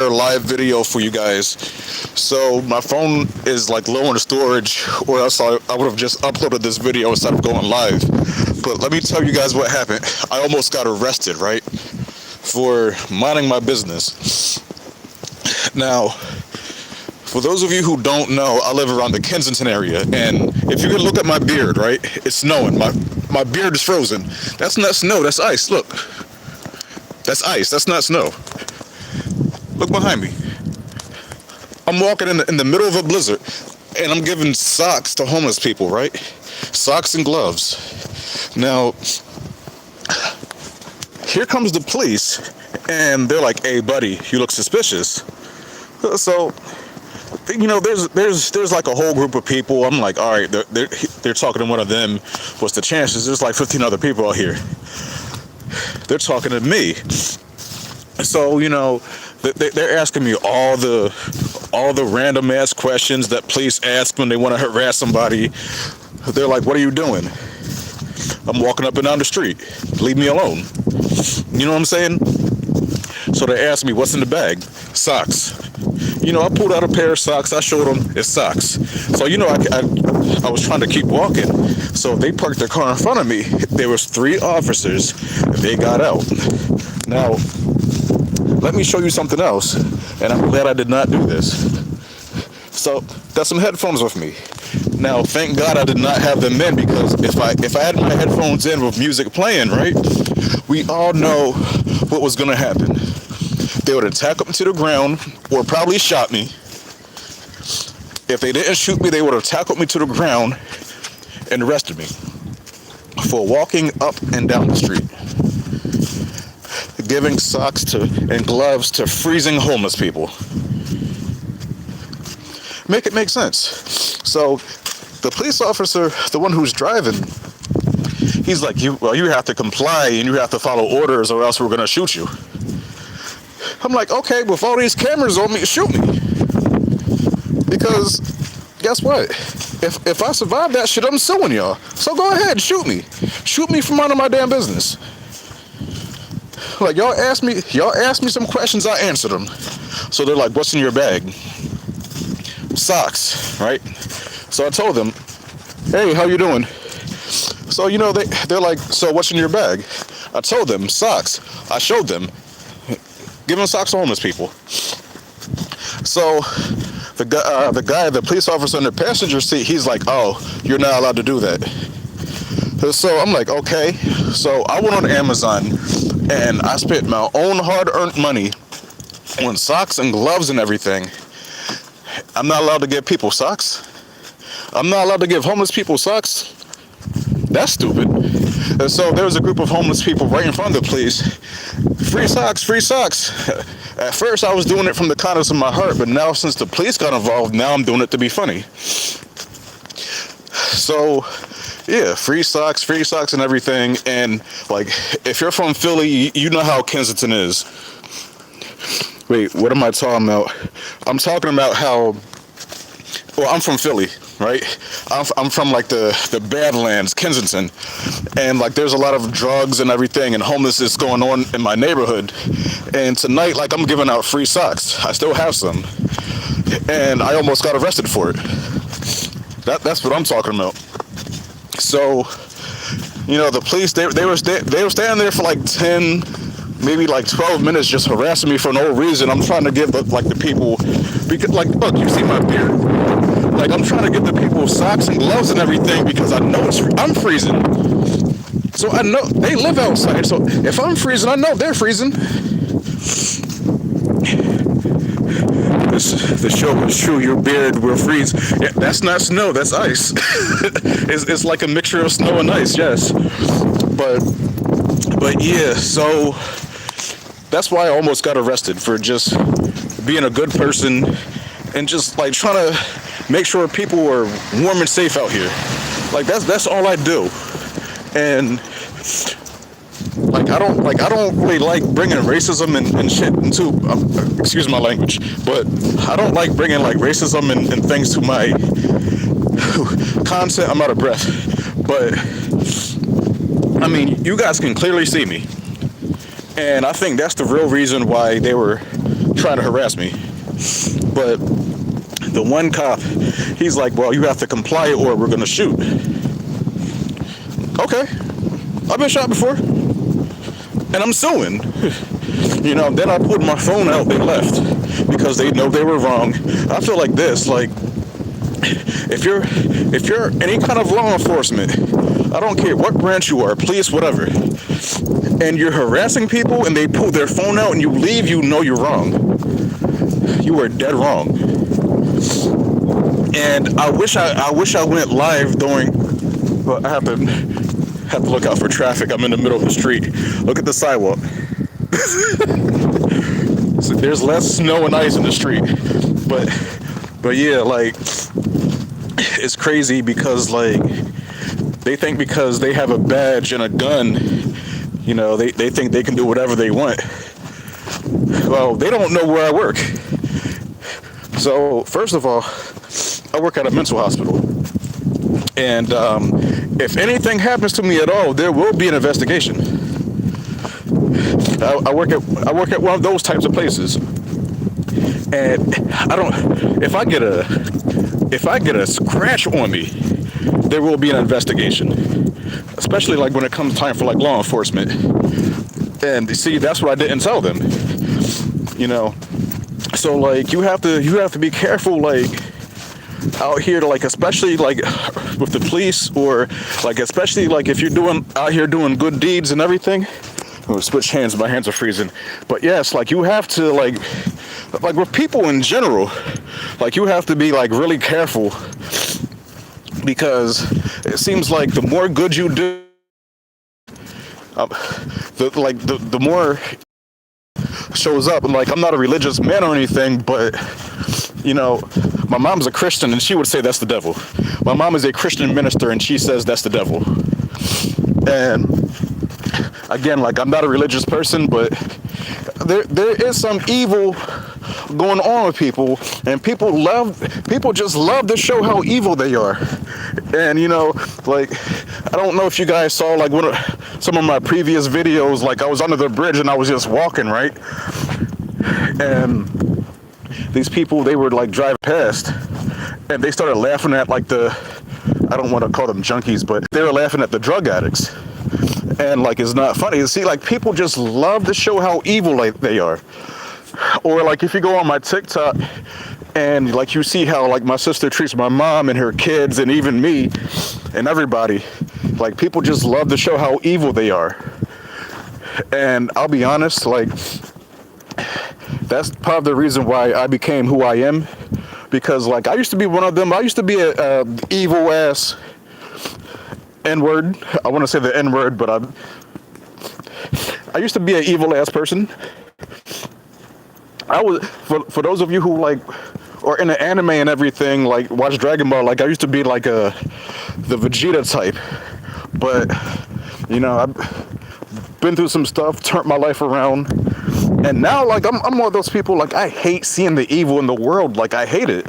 live video for you guys. So my phone is like low on storage, or else I would have just uploaded this video instead of going live. But let me tell you guys what happened. I almost got arrested, right? For minding my business. Now, for those of you who don't know, I live around the Kensington area, and if you can look at my beard, right, it's snowing. My beard is frozen. That's not snow, that's ice. Look. That's ice, that's not snow. Look behind me. I'm walking in the middle of a blizzard, and I'm giving socks to homeless people, right? Socks and gloves. Now, here comes the police, and they're like, "Hey, buddy, you look suspicious." So, there's like a whole group of people. I'm like, all right, they're talking to one of them. What's the chances? There's like 15 other people out here. They're talking to me. So, they're asking me all the random ass questions that police ask when they want to harass somebody. They're like, "What are you doing?" I'm walking up and down the street. Leave me alone. You know what I'm saying? So they asked me, "What's in the bag?" Socks. I pulled out a pair of socks. I showed them it's socks. So I was trying to keep walking. So they parked their car in front of me. There was 3 officers. They got out. Now, let me show you something else. And I'm glad I did not do this. So, got some headphones with me. Now, thank God I did not have them in, because if I had my headphones in with music playing, right, we all know what was going to happen. They would have tackled me to the ground, or probably shot me. If they didn't shoot me, they would have tackled me to the ground and arrested me for walking up and down the street, giving socks and gloves to freezing homeless people. Make it make sense. So the police officer, the one who's driving, he's like, you have to comply and you have to follow orders, or else we're gonna shoot you. I'm like, okay, with all these cameras on me, shoot me. Because guess what? If I survive that shit, I'm suing y'all. So go ahead, shoot me. Shoot me for minding my damn business. Like, y'all asked me some questions, I answered them. So they're like, "What's in your bag?" Socks, right? So I told them, "Hey, how you doing?" So they're like, "So what's in your bag?" I told them, "Socks." I showed them, giving socks to homeless people. So the police officer in the passenger seat, he's like, "Oh, you're not allowed to do that." So I'm like, okay. So I went on Amazon and I spent my own hard-earned money on socks and gloves and everything. I'm not allowed to give people socks. I'm not allowed to give homeless people socks. That's stupid. And so there was a group of homeless people right in front of the police. Free socks, free socks. At first I was doing it from the kindness of my heart, but now since the police got involved, now I'm doing it to be funny. So, yeah, free socks and everything. And like, if you're from Philly, you know how Kensington is. Wait, what am I talking about? I'm talking about how, well, I'm from Philly, right? I'm from like the Badlands, Kensington, and like there's a lot of drugs and everything and homelessness going on in my neighborhood. And tonight, like, I'm giving out free socks. I still have some, and I almost got arrested for it. That's what I'm talking about. So, the police, they were standing there for like 10, maybe like 12 minutes, just harassing me for no reason. I'm trying to give the people, because, like, look, you see my beard. Like, I'm trying to get the people socks and gloves and everything, because I know I'm freezing. So I know they live outside. So if I'm freezing, I know they're freezing. The show is true. Your beard will freeze. Yeah, that's not snow. That's ice. It's like a mixture of snow and ice. Yes, but yeah. So that's why I almost got arrested, for just being a good person and just like trying to make sure people are warm and safe out here. Like that's all I do. And I don't really like bringing racism and shit into, excuse my language, but I don't like bringing like racism and things to my content. I'm out of breath, but I mean, you guys can clearly see me, and I think that's the real reason why they were trying to harass me. But the one cop, he's like, well, you have to comply or we're going to shoot. Okay. I've been shot before. And I'm suing. Then I pulled my phone out, they left. Because they know they were wrong. I feel like this, like, if you're any kind of law enforcement, I don't care what branch you are, police, whatever, and you're harassing people and they pull their phone out and you leave, you know you're wrong. You are dead wrong. And I wish I went live during, but I have to look out for traffic. I'm in the middle of the street. Look at the sidewalk. So there's less snow and ice in the street. But yeah, like, it's crazy because, like, they think because they have a badge and a gun, they think they can do whatever they want. Well, they don't know where I work. So, first of all, I work at a mental hospital. And if anything happens to me at all, there will be an investigation. I work at one of those types of places. And if I get a scratch on me, there will be an investigation. Especially like when it comes time for like law enforcement. And see, that's what I didn't tell them. So like you have to be careful, like, out here, to, like, especially like with the police, or like especially like if you're out here doing good deeds and everything. I'm gonna switch hands, my hands are freezing. But yes, like you have to like with people in general, like you have to be like really careful, because it seems like the more good you do, the more shows up. And like, I'm not a religious man or anything, but my mom's a Christian and she would say that's the devil. My mom is a Christian minister and she says that's the devil. And again, like, I'm not a religious person, but there is some evil going on with people, and people just love to show how evil they are. And like, I don't know if you guys saw like some of my previous videos, like I was under the bridge and I was just walking, right? And these people, they were like driving past and they started laughing at like I don't want to call them junkies, but they were laughing at the drug addicts. And like, it's not funny. See, like, people just love to show how evil they are. Or like, if you go on my TikTok and like you see how like my sister treats my mom and her kids and even me and everybody, like, people just love to show how evil they are. And I'll be honest, like, that's part of the reason why I became who I am. Because like, I used to be one of them. I used to be a evil ass N-word. I want to say the N-word, but I used to be an evil ass person. I was, for those of you who like are into anime and everything, like watch Dragon Ball, like I used to be like the Vegeta type. But I've been through some stuff, turned my life around, and now like I'm one of those people, like, I hate seeing the evil in the world. Like, I hate it.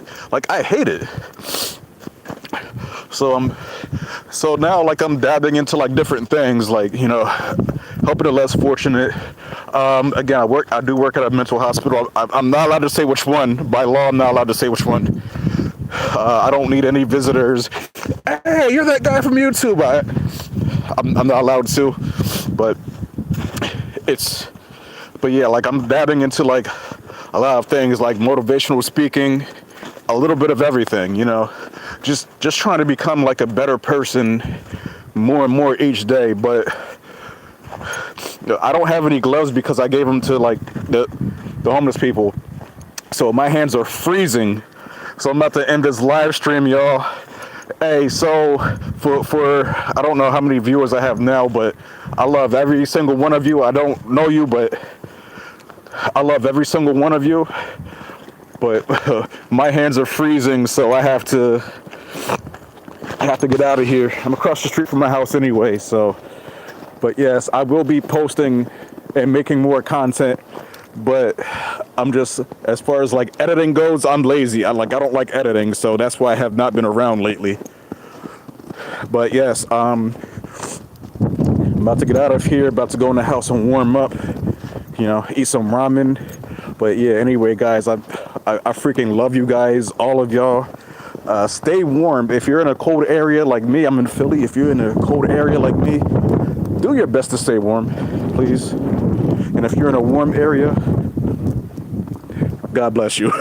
So now, like, I'm dabbing into like different things, like, helping the less fortunate. Again, I do work at a mental hospital. I'm not allowed to say which one. By law, I'm not allowed to say which one. I don't need any visitors. Hey, you're that guy from YouTube. I'm not allowed to, but yeah, like, I'm dabbing into like a lot of things, like motivational speaking, a little bit of everything, just trying to become like a better person more and more each day. But I don't have any gloves because I gave them to like the homeless people, so my hands are freezing. So I'm about to end this live stream, y'all. Hey, so for I don't know how many viewers I have now, but I love every single one of you. I don't know you, but I love every single one of you. But my hands are freezing, so I have to get out of here. I'm across the street from my house anyway, so. But yes, I will be posting and making more content, but I'm just, as far as like editing goes, I'm lazy. I don't like editing, so that's why I have not been around lately. But yes, I'm about to get out of here, about to go in the house and warm up, eat some ramen, But yeah, anyway, guys, I freaking love you guys, all of y'all. Stay warm. If you're in a cold area like me, I'm in Philly. If you're in a cold area like me, do your best to stay warm, please. And if you're in a warm area, God bless you.